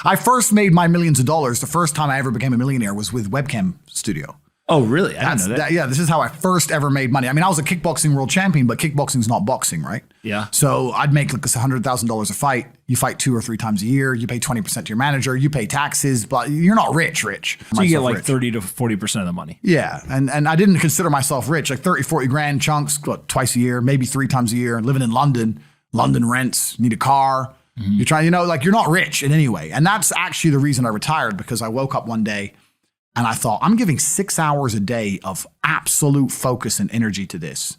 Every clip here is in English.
I first made my millions of dollars. The first time I ever became a millionaire was with Webcam Studio. Oh, really? I didn't know that. Yeah, this is how I first ever made money. I mean, I was a kickboxing world champion, but kickboxing's not boxing, right? Yeah. So I'd make like $100,000 a fight. You fight 2 or 3 times a year. You pay 20% to your manager. You pay taxes, but you're not rich. So you get like 30 to 40% of the money. Yeah. And I didn't consider myself rich, like 30, 40 grand chunks, twice a year, maybe 3 times a year, living in London. London rents, need a car. You're trying, you're not rich in any way. And that's actually the reason I retired, because I woke up one day and I thought, I'm giving 6 hours a day of absolute focus and energy to this.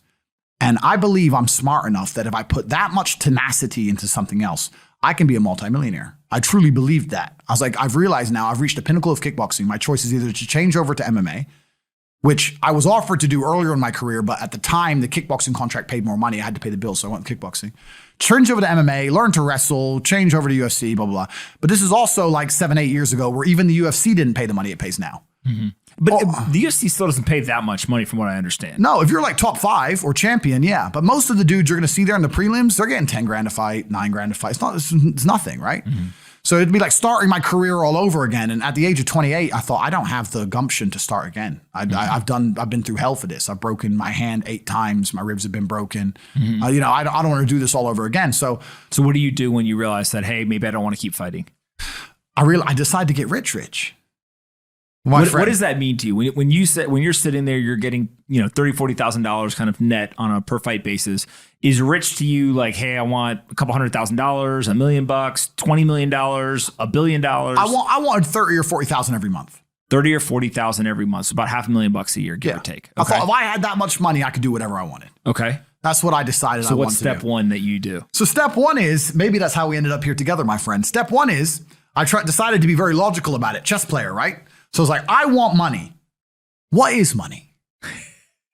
And I believe I'm smart enough that if I put that much tenacity into something else, I can be a multimillionaire. I truly believed that. I was like, I've realized now I've reached the pinnacle of kickboxing. My choice is either to change over to MMA, which I was offered to do earlier in my career, but at the time, the kickboxing contract paid more money. I had to pay the bills, so I went with kickboxing. Change over to MMA, learn to wrestle, change over to UFC, blah, blah, blah. But this is also like 7, 8 years ago where even the UFC didn't pay the money it pays now. But the UFC still doesn't pay that much money from what I understand. No, if you're like top 5 or champion, yeah. But most of the dudes you're going to see there in the prelims, they're getting 10 grand a fight, 9 grand a fight. It's nothing, right? So it'd be like starting my career all over again. And at the age of 28, I thought, I don't have the gumption to start again. I've been through hell for this. I've broken my hand 8 times. My ribs have been broken. I don't want to do this all over again. So what do you do when you realize that, hey, maybe I don't want to keep fighting? I decided to get rich. What does that mean to you? When you're sitting there, you're getting, $30,000, $40,000 kind of net on a per fight basis. Is rich to you like, hey, I want a couple $100,000, $1 million, $20 million, $1 billion? I wanted 30 or 40,000 every month. 30 or 40,000 every month. So about $500,000 a year, give or take. Okay. I thought if I had that much money, I could do whatever I wanted. Okay. That's what I decided I wanted to do. So what's step one that you do? So step one is, maybe that's how we ended up here together, my friend. Step one is, I decided to be very logical about it. Chess player, right? So it's like, I want money. What is money?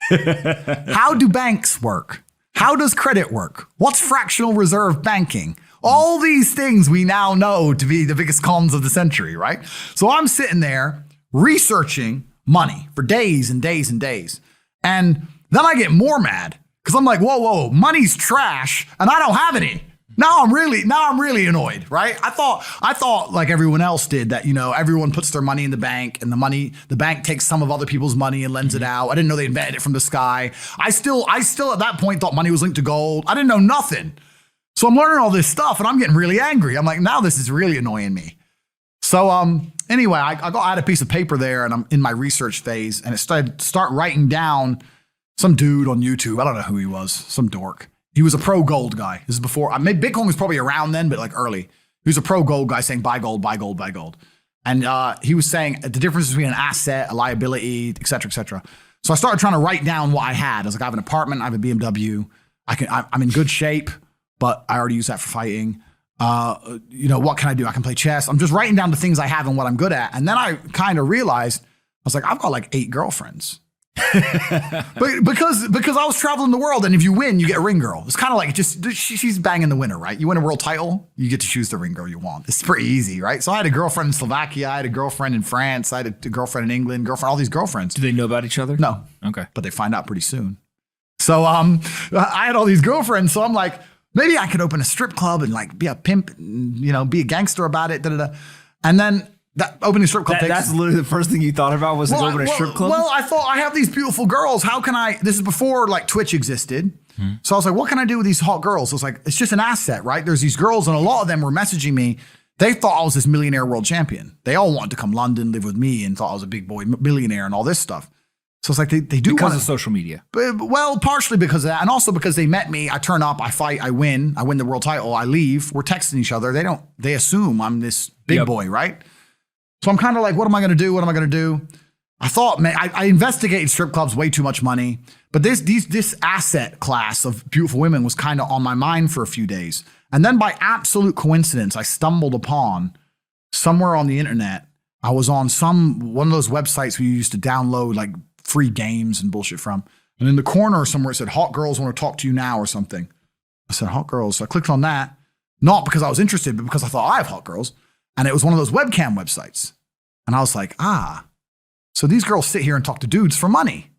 How do banks work? How does credit work? What's fractional reserve banking? All these things we now know to be the biggest cons of the century, right? So I'm sitting there researching money for days and days and days. And then I get more mad because I'm like, whoa, money's trash and I don't have any. Now I'm really annoyed, right? I thought like everyone else did that, everyone puts their money in the bank and the bank takes some of other people's money and lends it out. I didn't know they invented it from the sky. I still at that point thought money was linked to gold. I didn't know nothing. So I'm learning all this stuff and I'm getting really angry. I'm like, now this is really annoying me. So anyway, I had a piece of paper there and I'm in my research phase and it start writing down some dude on YouTube. I don't know who he was, some dork. He was a pro gold guy. This is before, maybe Bitcoin was probably around then, but like early. He was a pro gold guy saying buy gold, buy gold, buy gold. And he was saying the difference between an asset, a liability, et cetera, et cetera. So I started trying to write down what I had. I was like, I have an apartment, I have a BMW. I'm in good shape, but I already use that for fighting. What can I do? I can play chess. I'm just writing down the things I have and what I'm good at. And then I kind of realized, I was like, I've got like 8 girlfriends. But because I was traveling the world, and if you win, you get a ring girl. It's kind of like she's banging the winner, right? You win a world title, you get to choose the ring girl you want. It's pretty easy, right? So I had a girlfriend in Slovakia, I had a girlfriend in France, I had a girlfriend in England, all these girlfriends. Do they know about each other? No. Okay. But they find out pretty soon. So I had all these girlfriends, so I'm like, maybe I could open a strip club and like be a pimp, and, be a gangster about it, And then that opening strip club that's literally the first thing you thought about was open a strip club? Well, I thought I have these beautiful girls. How can this is before like Twitch existed. So I was like, what can I do with these hot girls? I was like, it's just an asset, right? There's these girls and a lot of them were messaging me. They thought I was this millionaire world champion. They all wanted to come London, live with me and thought I was a big boy millionaire and all this stuff. So it's like they do because of social media. Well, partially because of that. And also because they met me. I turn up, I fight, I win the world title, I leave. We're texting each other. They assume I'm this big boy, right? So I'm kind of like, what am I going to do? What am I going to do? I thought, man, I investigated strip clubs, way too much money. But this asset class of beautiful women was kind of on my mind for a few days. And then by absolute coincidence, I stumbled upon somewhere on the internet. I was on one of those websites where you used to download like free games and bullshit from. And in the corner somewhere it said, hot girls want to talk to you now or something. I said, hot girls. So I clicked on that, not because I was interested, but because I thought I have hot girls. And it was one of those webcam websites. And I was like, so these girls sit here and talk to dudes for money.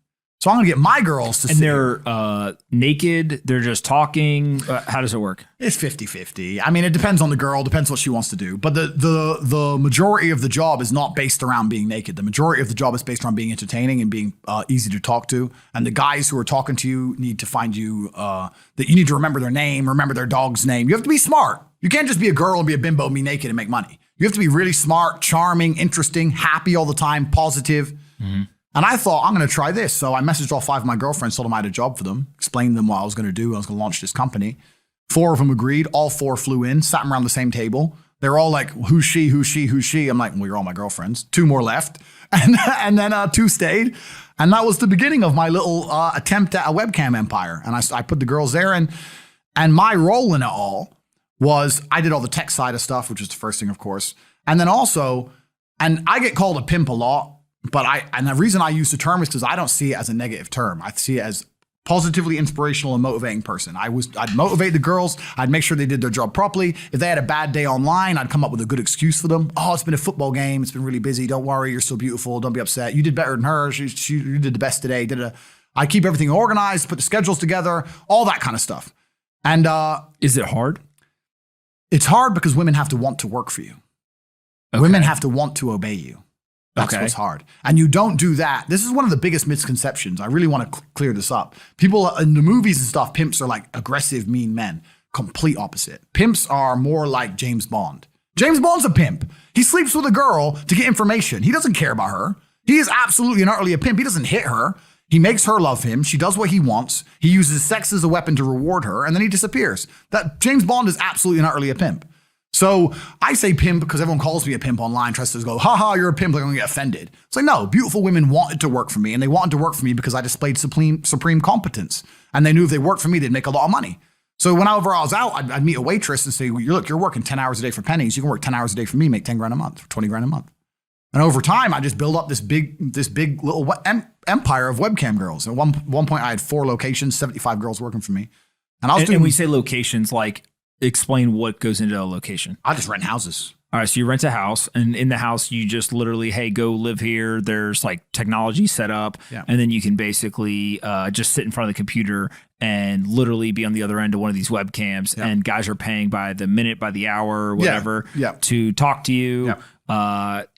So I'm going to get my girls to and they're naked. They're just talking. How does it work? It's 50-50. I mean, it depends on the girl, depends what she wants to do. But the majority of the job is not based around being naked. The majority of the job is based around being entertaining and being easy to talk to. And the guys who are talking to you need to find you, that you need to remember their name, remember their dog's name. You have to be smart. You can't just be a girl and be a bimbo and be naked and make money. You have to be really smart, charming, interesting, happy all the time, positive. Mm-hmm. And I thought, I'm going to try this. So I messaged all 5 of my girlfriends, told them I had a job for them, explained to them what I was going to do. I was going to launch this company. 4 of them agreed. All 4 flew in, sat them around the same table. They're all like, who's she, who's she, who's she? I'm like, well, you're all my girlfriends. 2 more left. And then 2 stayed. And that was the beginning of my little attempt at a webcam empire. And I put the girls there. And my role in it all was I did all the tech side of stuff, which is the first thing, of course. And then also, and I get called a pimp a lot, but and the reason I use the term is because I don't see it as a negative term. I see it as positively inspirational and motivating person. I'd motivate the girls. I'd make sure they did their job properly. If they had a bad day online, I'd come up with a good excuse for them. Oh, it's been a football game. It's been really busy. Don't worry. You're so beautiful. Don't be upset. You did better than her. You did the best today. I keep everything organized, put the schedules together, all that kind of stuff. And is it hard? It's hard because women have to want to work for you. Okay. Women have to want to obey you. That's what's hard. And you don't do that. This is one of the biggest misconceptions. I really want to clear this up. People in the movies and stuff, pimps are like aggressive, mean men. Complete opposite. Pimps are more like James Bond. James Bond's a pimp. He sleeps with a girl to get information. He doesn't care about her. He is absolutely and utterly a pimp. He doesn't hit her. He makes her love him. She does what he wants. He uses sex as a weapon to reward her, and then he disappears. That James Bond is absolutely and utterly a pimp. So I say pimp because everyone calls me a pimp online, tries to go, haha, you're a pimp, they're going to get offended. It's like, no, beautiful women wanted to work for me, and they wanted to work for me because I displayed supreme competence. And they knew if they worked for me, they'd make a lot of money. So whenever I was out, I'd meet a waitress and say, well, look, you're working 10 hours a day for pennies. You can work 10 hours a day for me, make 10 grand a month, 20 grand a month. And over time, I just built up this big little empire of webcam girls. At one point, I had 4 locations, 75 girls working for me. And I was doing. And we say locations, like explain what goes into a location. I just rent houses. All right, so you rent a house, and in the house, you just literally, hey, go live here. There's like technology set up, and then you can basically just sit in front of the computer and literally be on the other end of one of these webcams, and guys are paying by the minute, by the hour, whatever, to talk to you.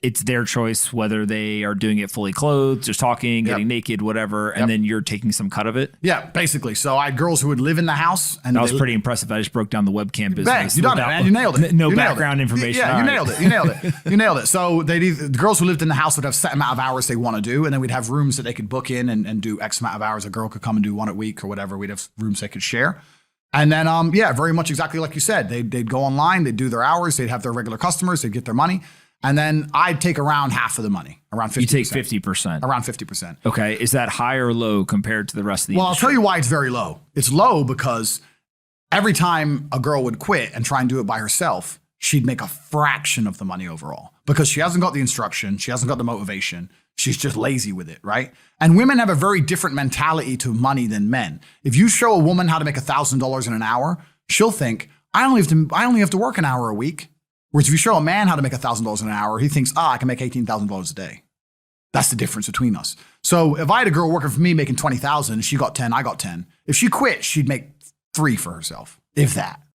It's their choice whether they are doing it fully clothed, just talking, getting naked, whatever, and then you're taking some cut of it. Yeah, basically. So I had girls who would live in the house. And that was pretty impressive. I just broke down the webcam business. Bang, you done it, man. You nailed it. No background information. Yeah, you nailed it. You nailed it. You nailed it. So the girls who lived in the house would have set amount of hours they want to do, and then we'd have rooms that they could book in and do X amount of hours. A girl could come and do 1 a week or whatever. We'd have rooms they could share. And then, very much exactly like you said. They'd go online, they'd do their hours, they'd have their regular customers, they'd get their money. And then I'd take around half of the money, around 50%. You take 50%. Around 50%. Okay. Is that high or low compared to the rest of the industry? I'll tell you why it's very low. It's low because every time a girl would quit and try and do it by herself, she'd make a fraction of the money overall because she hasn't got the instruction. She hasn't got the motivation. She's just lazy with it, right? And women have a very different mentality to money than men. If you show a woman how to make $1,000 in an hour, she'll think, I only have to work an hour a week. Whereas if you show a man how to make $1,000 an hour, he thinks, I can make $18,000 a day. That's the difference between us. So if I had a girl working for me making $20,000, she got 10, I got 10. If she quit, she'd make 3 for herself, if that.